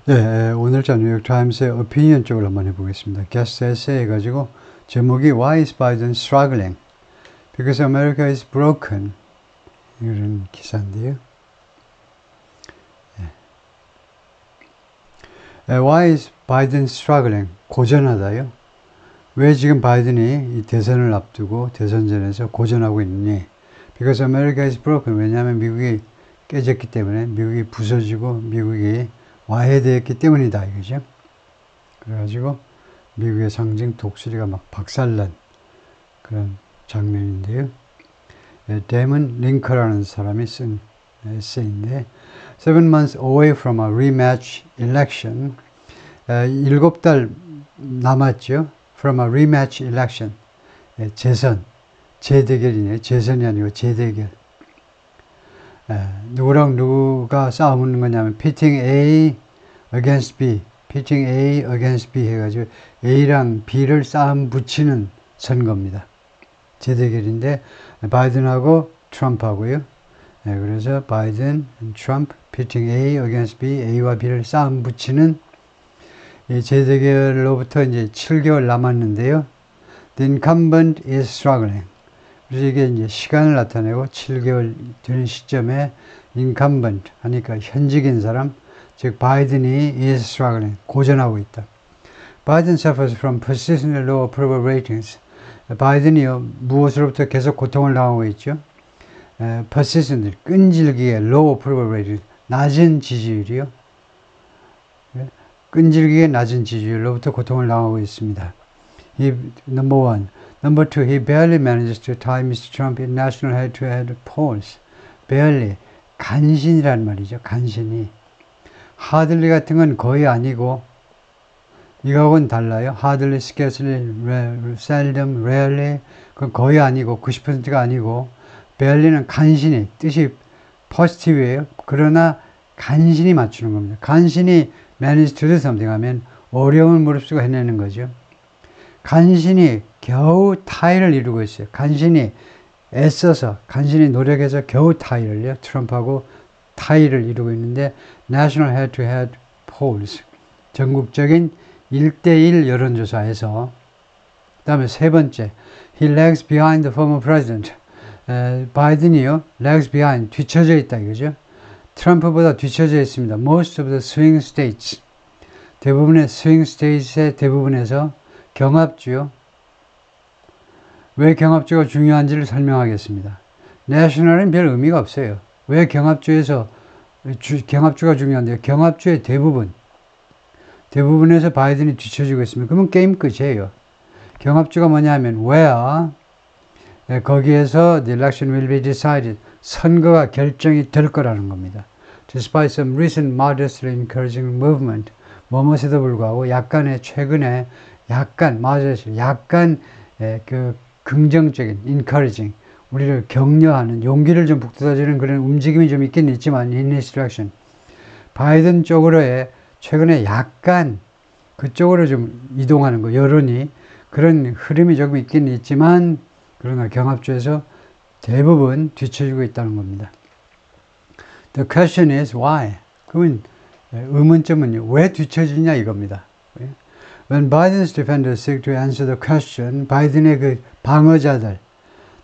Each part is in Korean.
네, 오늘자 뉴욕타임스의 오피니언 쪽을 한번 해보겠습니다. 게스트 에세이 해가지고 제목이 Why is Biden struggling? Because America is broken. 이런 기사인데요. Why is Biden struggling? 고전하다요. 왜 지금 바이든이 이 대선을 앞두고 대선전에서 고전하고 있느니? Because America is broken. 왜냐하면 미국이 깨졌기 때문에, 미국이 부서지고 미국이 와해되었기 때문이다 이거죠. 그래가지고 미국의 상징 독수리가 막 박살난 그런 장면인데요. 데몬 링커라는 사람이 쓴 에세이인데 7 months away from a rematch election 7달 남았죠. From a rematch election 재선, 재대결이네요. 재선이 아니고 재대결. 누구랑 누가 싸우는 거냐면 pitting A against B, pitting A against B 해가지고 A랑 B를 싸움 붙이는 선거입니다. 재대결인데 바이든하고 트럼프하고요. 그래서 바이든, 트럼프, pitting A against B, A와 B를 싸움 붙이는 이 재대결로부터 이제 7개월 남았는데요. The incumbent is struggling. 그래서 이게 이제 시간을 나타내고 7개월 되는 시점에 incumbent 하니까 현직인 사람, 즉 바이든이 is struggling, 고전하고 있다. Biden suffers from persistent low approval ratings. 바이든이요, 무엇으로부터 계속 고통을 당하고 있죠? persistent, 끈질기게 low approval rating, 낮은 지지율이요. 끈질기게 낮은 지지율로부터 고통을 당하고 있습니다. Number one. Number two, he barely manages to tie Mr. Trump in national head-to-head polls. barely, 간신이란 말이죠. 간신히. hardly 같은 건 거의 아니고 이거하고는 달라요. hardly, scarcely, seldom, rarely 그건 거의 아니고 90%가 아니고 barely는 간신히, 뜻이 positive예요. 그러나 간신히 맞추는 겁니다. 간신히 manage to do something 하면 어려움을 무릅쓰고 해내는 거죠. 간신히 겨우 타이를 이루고 있어요. 간신히 애써서, 간신히 노력해서 겨우 타이를요. 트럼프하고 타이를 이루고 있는데 National Head-to-Head Polls, 전국적인 1대1 여론조사에서 그 다음에 세 번째, He lags behind the former president. 바이든이요, lags behind, 뒤처져 있다 이거죠. 트럼프보다 뒤처져 있습니다. Most of the swing states, 대부분의 swing states의 대부분에서 경합주요. 왜 경합주가 중요한지를 설명하겠습니다. 내셔널은 별 의미가 없어요. 왜 경합주가 중요한데요? 경합주의 대부분에서 바이든이 뒤처지고 있습니다. 그러면 게임 끝이에요. 경합주가 뭐냐 하면 where, 거기에서 the election will be decided, 선거가 결정이 될 거라는 겁니다. Despite some recent modestly encouraging movement, 뭐뭇에도 불구하고 약간의 최근에 약간 그 긍정적인 encouraging, 우리를 격려하는, 용기를 좀 북돋아주는 그런 움직임이 좀 있긴 있지만 in this direction, 바이든 쪽으로의 최근에 약간 그쪽으로 좀 이동하는 거, 여론이 그런 흐름이 조금 있긴 있지만 그러나 경합주에서 대부분 뒤처지고 있다는 겁니다. The question is why? 그러면 의문점은요, 왜 뒤처지냐 이겁니다. When Biden's defenders seek to answer the question, 바이든의 그 방어자들,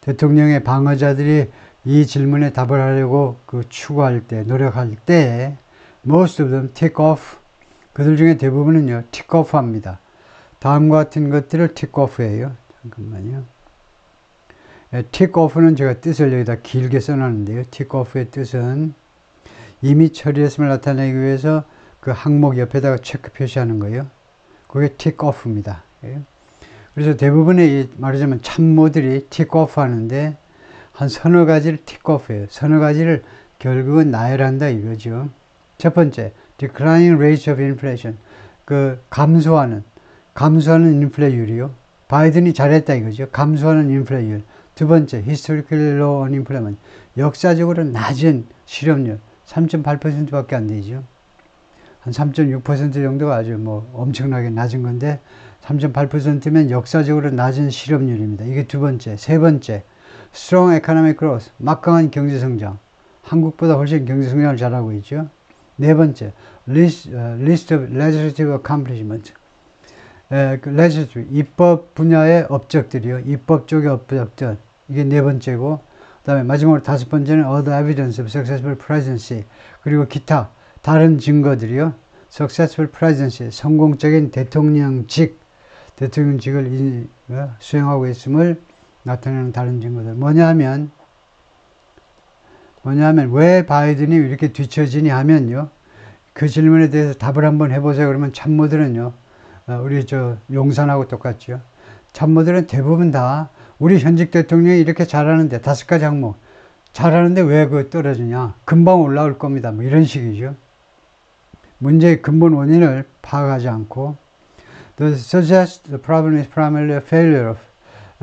대통령의 방어자들이 이 질문에 답을 하려고 추구할 때, 노력할 때, most of them tick off. 그들 중에 대부분은요, tick off 합니다. 다음과 같은 것들을 tick off예요. 잠깐만요. tick off는 제가 뜻을 여기다 길게 써놨는데요. tick off의 뜻은 이미 처리했음을 나타내기 위해서 그 항목 옆에다가 체크 표시하는 거예요. 그게 tick off입니다. 그래서 대부분의 말하자면 참모들이 tick off 하는데 한 서너 가지를 tick off해요. 서너 가지를 결국은 나열한다 이거죠. 첫 번째, declining rate of inflation. 그 감소하는 인플레율이요. 바이든이 잘했다 이거죠. 감소하는 인플레율. 두 번째, historically low unemployment. 역사적으로 낮은 실업률. 3.8%밖에 안 되죠. 한 3.6% 정도가 아주 뭐 엄청나게 낮은 건데 3.8%면 역사적으로 낮은 실업률입니다. 이게 두 번째. 세 번째, strong economic growth. 막강한 경제성장. 한국보다 훨씬 경제성장을 잘하고 있죠. 네 번째, list of legislative accomplishment. 그 legislative, 입법 분야의 업적들이요. 입법 쪽의 업적들. 이게 네 번째고, 그 다음에 마지막으로 다섯 번째는 other evidence of successful presidency. 그리고 기타, 다른 증거들이요. successful presidency, 성공적인 대통령직을 수행하고 있음을 나타내는 다른 증거들. 뭐냐면 왜 바이든이 이렇게 뒤처지니 하면요. 그 질문에 대해서 답을 한번 해보세요. 그러면 참모들은요. 우리 용산하고 똑같죠. 참모들은 대부분 다 우리 현직 대통령이 이렇게 잘하는데 5가지 항목 잘하는데 왜 그거 떨어지냐. 금방 올라올 겁니다. 뭐 이런 식이죠. 문제의 근본 원인을 파악하지 않고 suggest the problem is primarily a failure of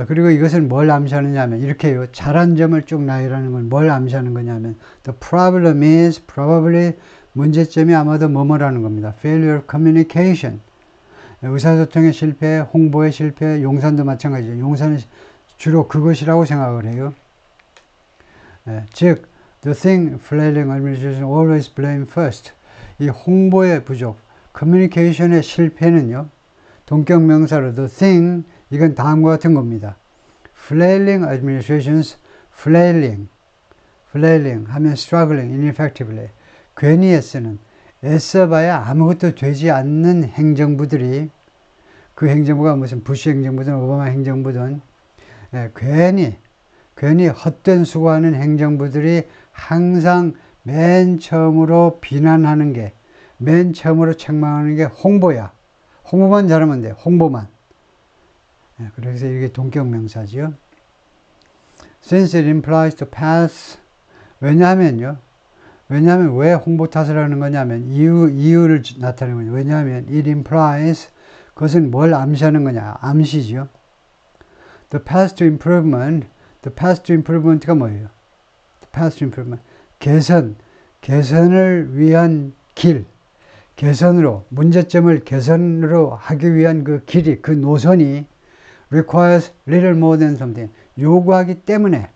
그리고 이것은 뭘 암시하느냐 하면 이렇게요. 잘한 점을 쭉 나열하는 건 뭘 암시하는 거냐면 the problem is probably 문제점이 아마도 뭐뭐라는 겁니다. failure of communication 의사소통의 실패, 홍보의 실패, 용산도 마찬가지죠. 용산은 주로 그것이라고 생각을 해요. 즉 the thing flailing administration always blame first 이 홍보의 부족, 커뮤니케이션의 실패는요. 동격명사로 the thing 이건 다음과 같은 겁니다. flailing administrations, flailing 하면 struggling ineffectively 괜히 애쓰는 애써봐야 아무것도 되지 않는 행정부들이 그 행정부가 무슨 부시 행정부든 오바마 행정부든 괜히 헛된 수고하는 행정부들이 항상 맨 처음으로 비난하는 게 맨 처음으로 책망하는 게 홍보야. 홍보만 잘하면 돼. 홍보만. 그래서 이게 동격명사지요. Since it implies to pass 왜냐하면 왜 홍보 탓을 하는 거냐면 이유를 나타내는 거냐. 왜냐하면 it implies 그것은 뭘 암시하는 거냐. 암시죠. The path to improvement가 뭐예요? The path to improvement. 개선을 위한 길. 개선으로 문제점을 개선으로 하기 위한 그 길이 그 노선이 requires little more than something 요구하기 때문에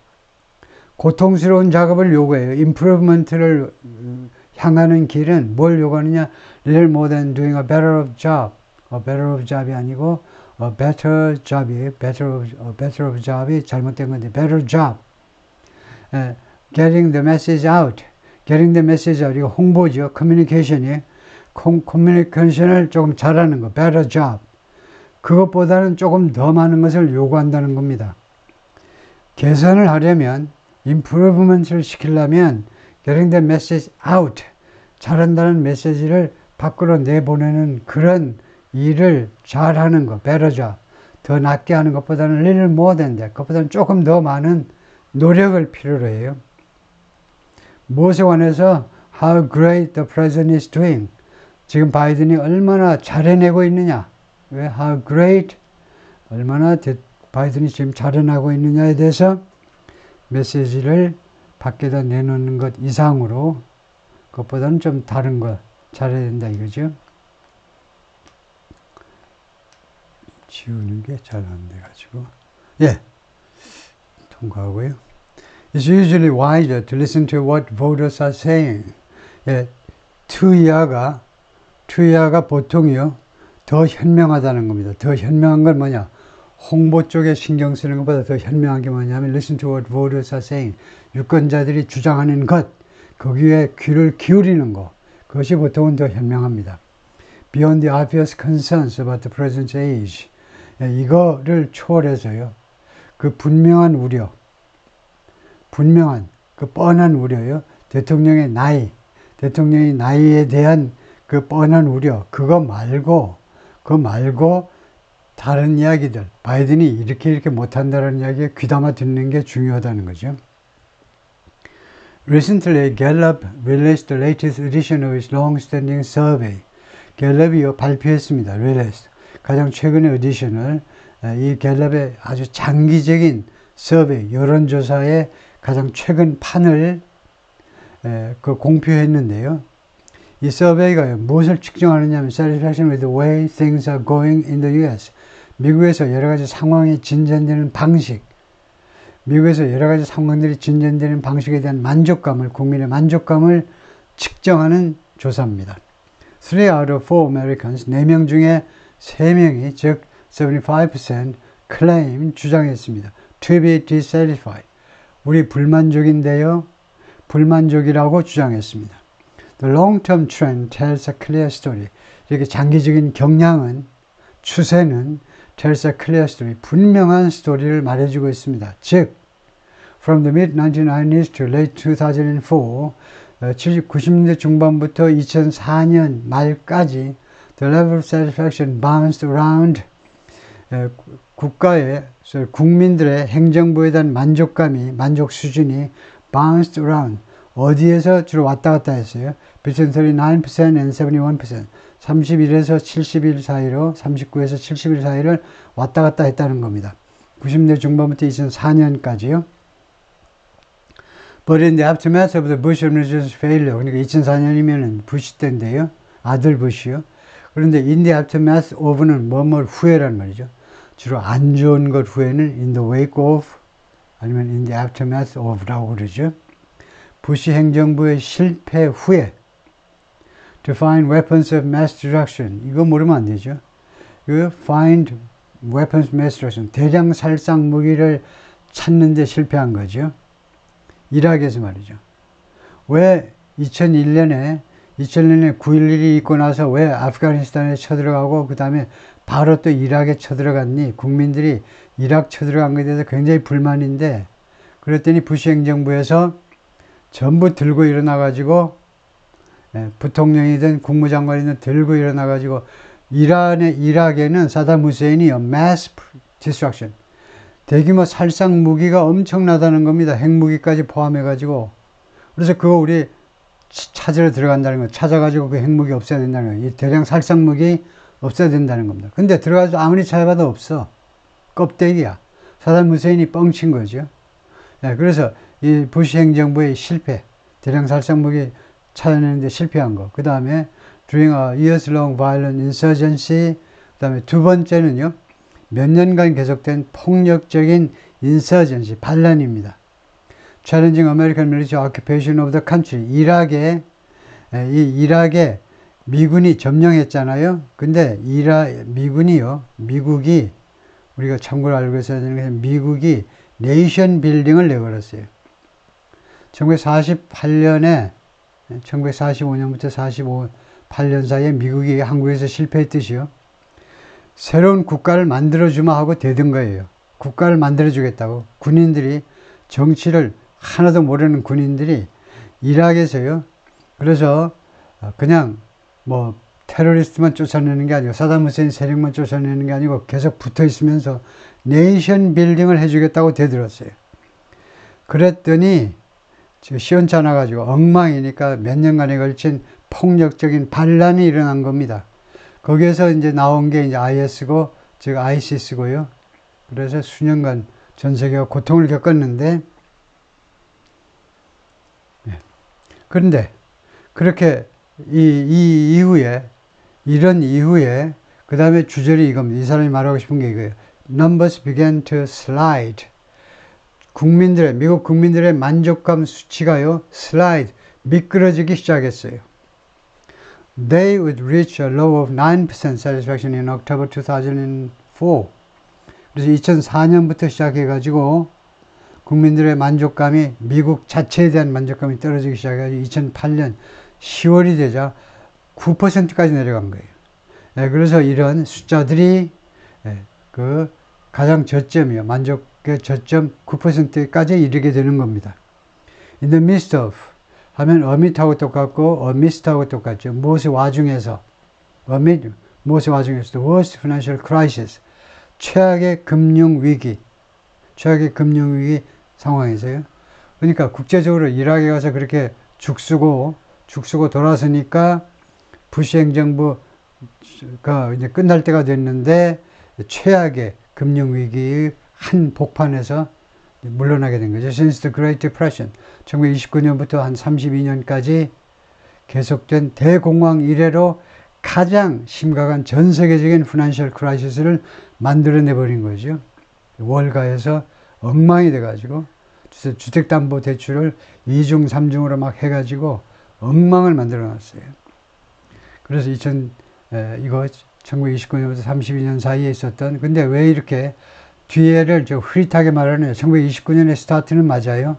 고통스러운 작업을 요구해요. improvement를 향하는 길은 뭘 요구하느냐? little more than doing a better job. a better of job이 아니고 a better job이에요. better of job이 잘못된 건데 better job. getting the message out. getting the message out 이거 홍보죠. communication이 커뮤니케이션을 조금 잘하는 거, better job. 그것보다는 조금 더 많은 것을 요구한다는 겁니다. 개선을 하려면, improvement을 시키려면, getting the message out, 잘한다는 메시지를 밖으로 내보내는 그런 일을 잘하는 거, better job. 더 낫게 하는 것보다는 little more than that. 그것보다는 조금 더 많은 노력을 필요로 해요. 무엇에 관해서 how great the president is doing. 지금 바이든이 얼마나 잘해내고 있느냐. 왜 how great 얼마나 바이든이 지금 잘해나고 있느냐에 대해서 메시지를 밖에다 내놓는 것 이상으로 그것보다는 좀 다른 거 잘해야 된다 이거죠. 지우는 게 잘 안 돼가지고 통과하고요. It's usually wiser to listen to what voters are saying. 투이하가 보통이요. 더 현명하다는 겁니다. 더 현명한 건 뭐냐? 홍보 쪽에 신경 쓰는 것보다 더 현명한 게 뭐냐면 listen to what voters are saying. 유권자들이 주장하는 것, 거기에 귀를 기울이는 것. 그것이 보통은 더 현명합니다. Beyond the obvious concerns about the president's age. 이거를 초월해서요. 그 분명한 우려, 그 뻔한 우려요. 대통령의 나이에 대한 그 뻔한 우려, 그거 말고 다른 이야기들, 바이든이 이렇게 못한다는 이야기에 귀담아 듣는 게 중요하다는 거죠. Recently, Gallup released the latest edition of its long-standing survey. 갤럽이 발표했습니다. released. 가장 최근의 에디션을 이 갤럽의 아주 장기적인 서베이, 여론조사의 가장 최근 판을 공표했는데요. 이 서베이가 무엇을 측정하느냐 하면 satisfaction with the way things are going in the US. 미국에서 여러 가지 상황이 진전되는 방식, 미국에서 여러 가지 상황들이 진전되는 방식에 대한 만족감을, 국민의 만족감을 측정하는 조사입니다. 3 out of 4 Americans, 4명 중에 3명이, 즉 75% claim, 주장했습니다. To be dissatisfied. 우리 불만족인데요. 불만족이라고 주장했습니다. The long-term trend tells a clear story. 이렇게 장기적인 경향은, 추세는 tells a clear story. 분명한 스토리를 말해주고 있습니다. 즉, from the mid-1990s to late 2004, 90년대 중반부터 2004년 말까지 the level of satisfaction bounced around. 국민들의 행정부에 대한 만족 수준이 bounced around. 어디에서 주로 왔다 갔다 했어요? Between 39% and 71%. 31에서 71 사이로, 39에서 71 사이를 왔다 갔다 했다는 겁니다. 90년대 중반부터 2004년까지요. But in the aftermath of the Bush administration's failure, 그러니까 2004년이면은 부시 때인데요. 아들 부시요. 그런데 in the aftermath of는 뭐뭐 후에란 말이죠. 주로 안 좋은 것 후에는 in the wake of, 아니면 in the aftermath of라고 그러죠. 부시 행정부의 실패 후에 to find weapons of mass destruction. 이거 모르면 안 되죠. find weapons of mass destruction. 대량 살상 무기를 찾는 데 실패한 거죠. 이라크에서 말이죠. 왜 2001년에 9.11이 있고 나서 왜 아프가니스탄에 쳐들어가고 그 다음에 바로 또 이라크에 쳐들어갔니? 국민들이 이라크 쳐들어간 것에 대해서 굉장히 불만인데, 그랬더니 부시 행정부에서 전부 들고 일어나가지고, 부통령이든 국무장관이든 들고 일어나가지고, 이라크에는 사담 후세인이 mass destruction, 대규모 살상 무기가 엄청나다는 겁니다. 핵무기까지 포함해가지고. 그래서 그거 우리 찾으러 들어간다는 거, 찾아가지고 그 핵무기 없애야 된다는 거, 이 대량 살상 무기 없애야 된다는 겁니다. 근데 들어가서 아무리 찾아봐도 없어. 껍데기야. 사담 후세인이 뻥친 거죠. 그래서 이 부시 행정부의 실패, 대량 살상 무기 찾아내는데 실패한 거. 그 다음에 during a years-long violent insurgency. 그 다음에 두 번째는요, 몇 년간 계속된 폭력적인 insurgency, 반란입니다. Challenging American military occupation of the country. 이라크에 미군이 점령했잖아요. 근데 미국이, 우리가 참고로 알고 있어야 되는 것은 미국이 네이션 빌딩을 내걸었어요. 1945년부터 48년 사이에 미국이 한국에서 실패했듯이요. 새로운 국가를 만들어주마 하고 대든 거예요. 국가를 만들어주겠다고. 군인들이, 정치를 하나도 모르는 군인들이 이라크에서요. 그래서 그냥 뭐 테러리스트만 쫓아내는 게 아니고, 사담 후세인 세력만 쫓아내는 게 아니고 계속 붙어 있으면서 네이션 빌딩을 해주겠다고 대들었어요. 그랬더니 시원찮아가지고 엉망이니까 몇 년간에 걸친 폭력적인 반란이 일어난 겁니다. 거기에서 이제 나온 게 이제 IS고, 즉 ISIS고요. 그래서 수년간 전 세계가 고통을 겪었는데, 그런데 그렇게 이런 이후에 그 다음에 주절이 이겁니다. 이 사람이 말하고 싶은 게 이거예요. Numbers began to slide. 미국 국민들의 만족감 수치가요, slide, 미끄러지기 시작했어요. They would reach a low of 9% satisfaction in October 2004. 그래서 2004년부터 시작해가지고 국민들의 만족감이, 미국 자체에 대한 만족감이 떨어지기 시작해가지고 2008년 10월이 되자 9%까지 내려간 거예요. 그래서 이런 숫자들이 그 가장 저점이요, 만족의 저점 9%까지 이르게 되는 겁니다. In the midst of 하면 amid하고 똑같고 amidst하고 똑같죠. 무엇의 와중에서, 무엇의 와중에서 the worst financial crisis, 최악의 금융위기 상황에서요. 그러니까 국제적으로 이라크에 가서 그렇게 죽쓰고 돌아서니까 부시 행정부가 이제 끝날 때가 됐는데 최악의 금융위기의 한 복판에서 물러나게 된 거죠. Since the Great Depression, 1929년부터 한 32년까지 계속된 대공황 이래로 가장 심각한 전 세계적인 피낸셜 크라이시스를 만들어내버린 거죠. 월가에서 엉망이 돼가지고 주택담보대출을 2중, 3중으로 막 해가지고 엉망을 만들어놨어요. 그래서 이거 1929년부터 32년 사이에 있었던, 근데 왜 이렇게 뒤에를 흐릿하게 말하느냐. 1929년에 스타트는 맞아요.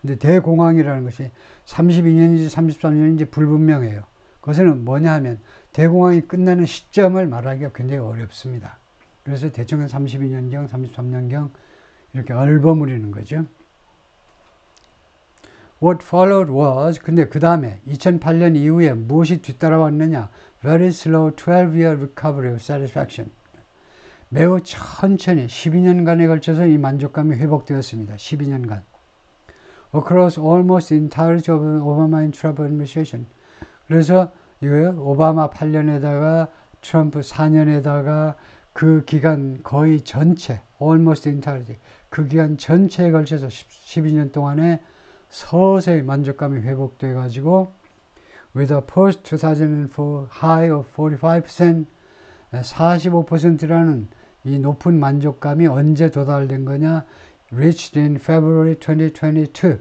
근데 대공황이라는 것이 32년인지 33년인지 불분명해요. 그것은 뭐냐 하면 대공황이 끝나는 시점을 말하기가 굉장히 어렵습니다. 그래서 대충 32년경, 33년경 이렇게 얽어무리는 거죠. What followed was, 근데 그 다음에 2008년 이후에 무엇이 뒤따라왔느냐? Very slow 12-year recovery of satisfaction. 매우 천천히 12년간에 걸쳐서 이 만족감이 회복되었습니다. 12년간. Across almost the entirety of the Obama and Trump administration. 그래서 이거요, 오바마 8년에다가 트럼프 4년에다가 그 기간 거의 전체, almost the entirety, 그 기간 전체에 걸쳐서 12년 동안에 서서히 만족감이 회복돼 가지고 with a post-2004 high of 45%, 45%라는 이 높은 만족감이 언제 도달된 거냐? reached in February 2022.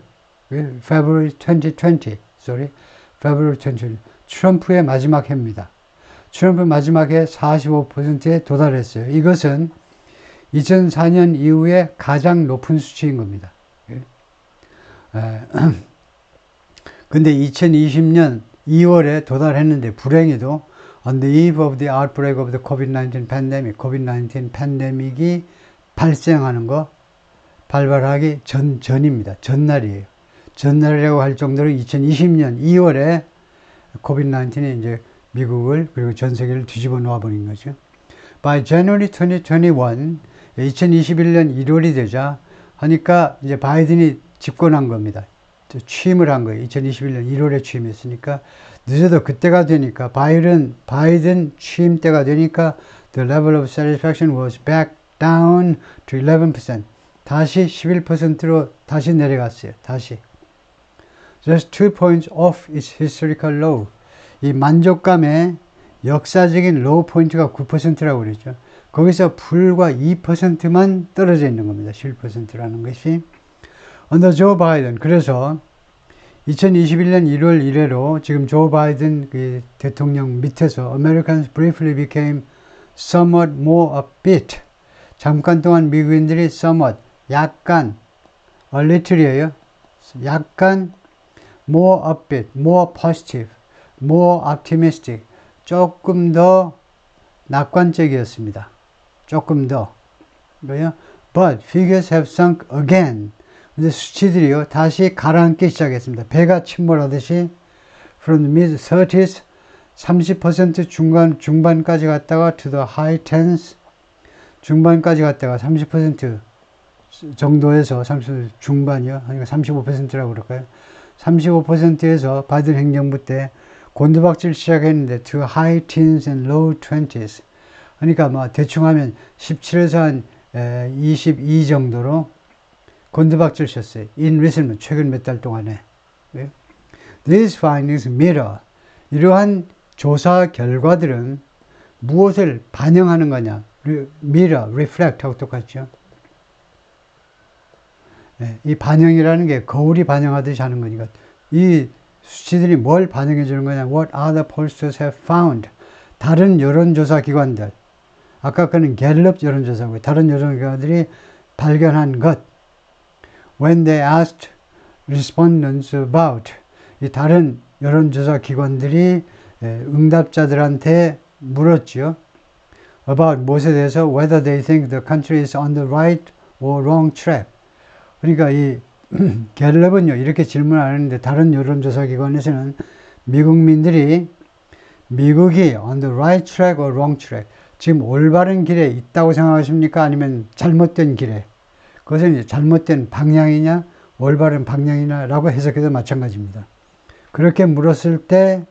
February 2020. February 2020. 트럼프의 마지막 해입니다. 트럼프 마지막 해 45%에 도달했어요. 이것은 2004년 이후에 가장 높은 수치인 겁니다. 근데 2020년 2월에 도달했는데 불행히도 on the eve of the outbreak of the COVID-19 pandemic, COVID-19 팬데믹이 발생하는 거 발발하기 전입니다. 전날이에요. 전날이라고 할 정도로 2020년 2월에 COVID-19이 이제 미국을 그리고 전 세계를 뒤집어 놓아버린 거죠. By January 2021, 2021년 1월이 되자 하니까 이제 바이든이 집권한 겁니다. 취임을 한 거예요. 2021년 1월에 취임했으니까 늦어도 그때가 되니까 바이든 취임 때가 되니까 the level of satisfaction was back down to 11%. 다시 11%로 다시 내려갔어요. 다시. Just 2 points off its historical low. 이 만족감의 역사적인 로우 포인트가 9%라고 그랬죠. 거기서 불과 2%만 떨어져 있는 겁니다. 11%라는 것이. under Joe Biden. 그래서 2021년 1월 이래로 지금 조 바이든 그 대통령 밑에서 Americans briefly became somewhat more upbeat. 잠깐 동안 미국인들이 somewhat, 약간, a little이에요. 약간 more upbeat, more positive, more optimistic. 조금 더 낙관적이었습니다. 조금 더. 뭐요? But figures have sunk again. 근데 수치들이요, 다시 가라앉기 시작했습니다. 배가 침몰하듯이 from the mid-30s, 30% 중반까지 갔다가 to the high tens, 중반까지 갔다가 30% 정도에서 30% 중반이요, 그러니까 35%라고 그럴까요? 35%에서 바이든 행정부 때 곤두박질 시작했는데 to high teens and low 20s. 그러니까 뭐 대충 하면 17에서 한 22 정도로 곤두박질 쳤어요. in recent, 최근 몇 달 동안에. These findings mirror. 이러한 조사 결과들은 무엇을 반영하는 거냐? mirror, reflect 하고 똑같죠. 이 반영이라는 게 거울이 반영하듯이 하는 거니까 이 수치들이 뭘 반영해 주는 거냐? What other pollsters have found. 다른 여론조사 기관들. 아까 그는 갤럽 여론조사고요. 다른 여론기관들이 발견한 것. When they asked respondents about. 이 다른 여론조사 기관들이 응답자들한테 물었죠. About 무엇에 대해서 whether they think the country is on the right or wrong track. 그러니까 이 갤럽은요, 이렇게 질문을 하는데 다른 여론조사 기관에서는 미국민들이 미국이 on the right track or wrong track, 지금 올바른 길에 있다고 생각하십니까? 아니면 잘못된 길에? 그것은 이제 잘못된 방향이냐, 올바른 방향이냐 라고 해석해도 마찬가지입니다. 그렇게 물었을 때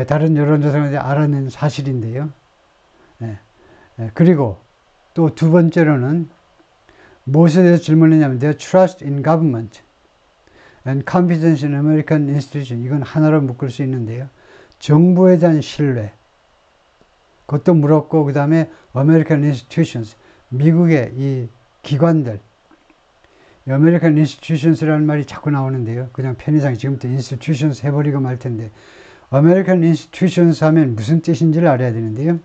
다른 여론조사가 알아낸 사실인데요. 그리고 또 두 번째로는 무엇에 대해서 질문했냐면 their trust in government and confidence in American institution. 이건 하나로 묶을 수 있는데요. 정부에 대한 신뢰. 그것도 물었고 그 다음에 American institutions. 미국의 이 기관들. American institutions라는 말이 자꾸 나오는데요. 그냥 편의상 지금부터 institutions 해버리고 말 텐데 American institutions 하면 무슨 뜻인지를 알아야 되는데요.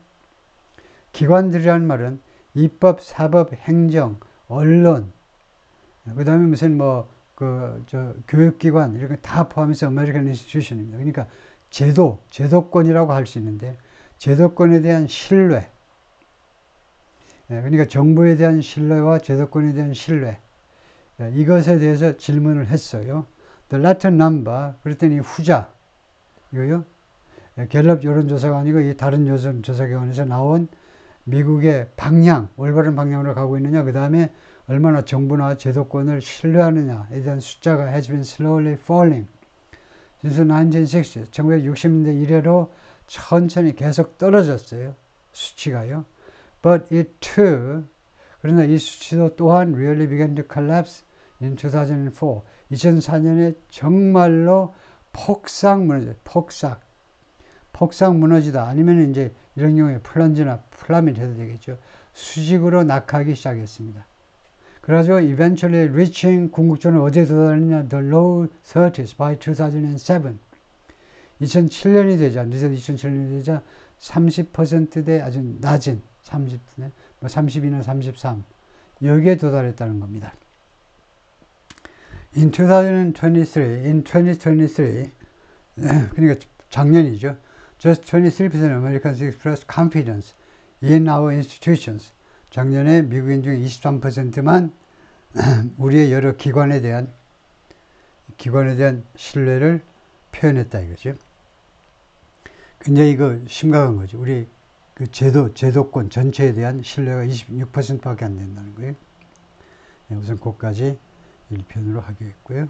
기관들이라는 말은 입법, 사법, 행정, 언론, 그 다음에 무슨 교육기관, 이런 거 다 포함해서 American institution입니다. 그러니까 제도권이라고 할 수 있는데, 제도권에 대한 신뢰, 그러니까 정부에 대한 신뢰와 제도권에 대한 신뢰, 이것에 대해서 질문을 했어요. The latter number, 그랬더니 후자, 이거요. 갤럽 여론조사가 아니고 이 다른 여론조사기관에서 나온 미국의 방향, 올바른 방향으로 가고 있느냐, 그 다음에 얼마나 정부나 제도권을 신뢰하느냐에 대한 숫자가 has been slowly falling since 1960, 1960년대 이래로 천천히 계속 떨어졌어요. 수치가요. But it too, 그러나 이 수치도 또한 really began to collapse in 2004. 2004년에 정말로 폭삭 무너지다. 아니면 이제 이런 경우에 플런지나 플라밋 해도 되겠죠. 수직으로 낙하하기 시작했습니다. 그래서 eventually reaching 궁극적으로 어디에 도달했냐? The low 30s by 2007. 2007년이 되자, 늦어도 2007년이 되자 30%대 아주 낮은 32나 33 여기에 도달했다는 겁니다. In 2023, 그러니까 작년이죠. Just 23% Americans expressed confidence in our institutions. 작년에 미국인 중 23%만 우리의 여러 기관에 대한 신뢰를 표현했다 이거죠. 굉장히 이거 심각한 거죠. 우리 그 제도권 전체에 대한 신뢰가 26%밖에 안 된다는 거예요. 우선 그것까지 1편으로 하기로 했고요.